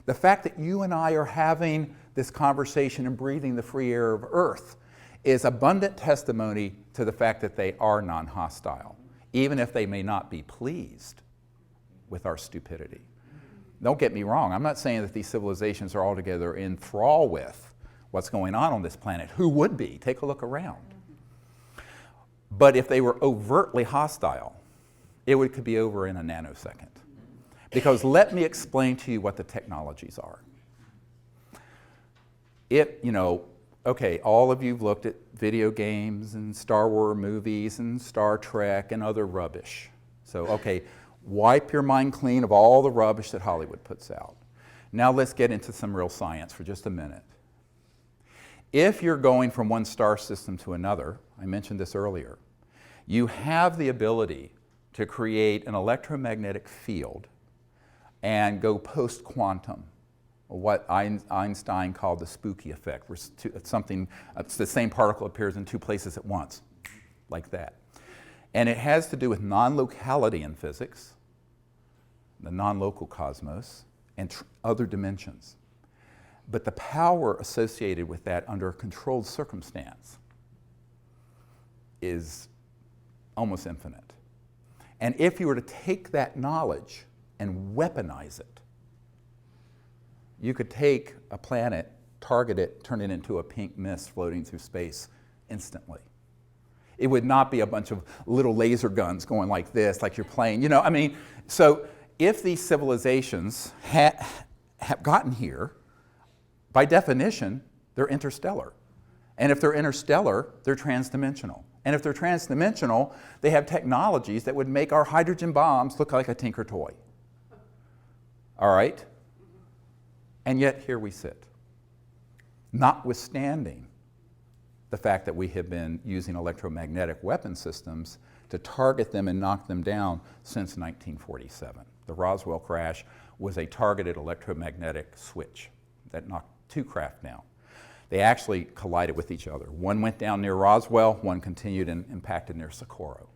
The fact that you and I are having this conversation and breathing the free air of Earth is abundant testimony to the fact that they are non-hostile, even if they may not be pleased with our stupidity. Don't get me wrong, I'm not saying that these civilizations are altogether in thrall with what's going on this planet. Who would be? Take a look around. But if they were overtly hostile, it could be over in a nanosecond. Because let me explain to you what the technologies are. Okay, all of you've looked at video games and Star Wars movies and Star Trek and other rubbish. So, okay, wipe your mind clean of all the rubbish that Hollywood puts out. Now let's get into some real science for just a minute. If you're going from one star system to another, I mentioned this earlier, you have the ability to create an electromagnetic field and go post-quantum, what Einstein called the spooky effect, where the same particle appears in two places at once, like that. And it has to do with non-locality in physics, the non-local cosmos, and other dimensions. But the power associated with that under a controlled circumstance is almost infinite. And if you were to take that knowledge and weaponize it, you could take a planet, target it, turn it into a pink mist floating through space instantly. It would not be a bunch of little laser guns going like this, like you're playing, So if these civilizations have gotten here, by definition, they're interstellar. And if they're interstellar, they're transdimensional. And if they're transdimensional, they have technologies that would make our hydrogen bombs look like a Tinker toy. All right? And yet here we sit, notwithstanding the fact that we have been using electromagnetic weapon systems to target them and knock them down since 1947. The Roswell crash was a targeted electromagnetic switch that knocked two craft down. They actually collided with each other. One went down near Roswell, one continued and impacted near Socorro.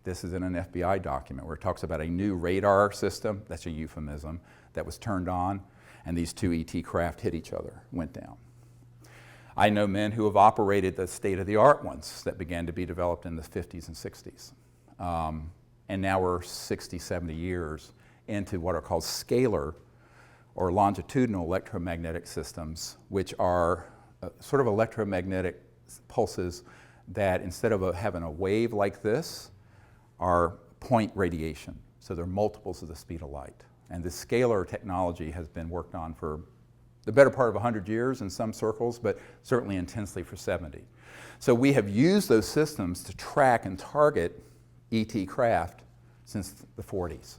This is in an FBI document where it talks about a new radar system, that's a euphemism, that was turned on, and these two ET craft hit each other, went down. I know men who have operated the state-of-the-art ones that began to be developed in the 50s and 60s. And now we're 60, 70 years into what are called scalar or longitudinal electromagnetic systems, which are sort of electromagnetic pulses that instead of having a wave like this, are point radiation. So they're multiples of the speed of light. And this scalar technology has been worked on for the better part of 100 years in some circles, but certainly intensely for 70. So we have used those systems to track and target ET craft since the 40s.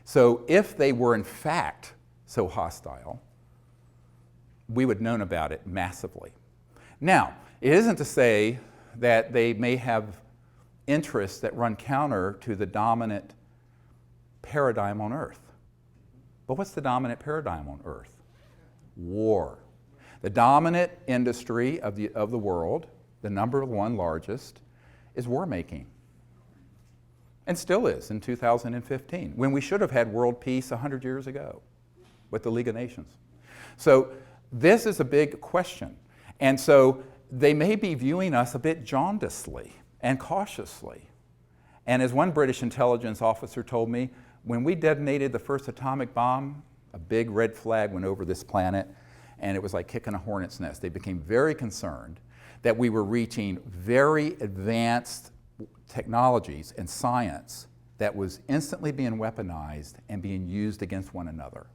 So if they were in fact so hostile, we would have known about it massively. Now, it isn't to say that they may have interests that run counter to the dominant paradigm on Earth. But what's the dominant paradigm on Earth? War. The dominant industry of the world, the number one largest, is war making. And still is in 2015, when we should have had world peace 100 years ago with the League of Nations. So this is a big question. And so they may be viewing us a bit jaundicedly and cautiously. And as one British intelligence officer told me, when we detonated the first atomic bomb, a big red flag went over this planet, and it was like kicking a hornet's nest. They became very concerned that we were reaching very advanced technologies and science that was instantly being weaponized and being used against one another.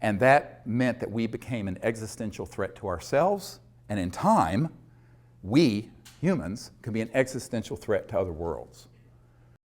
And that meant that we became an existential threat to ourselves, and in time, we, humans, could be an existential threat to other worlds.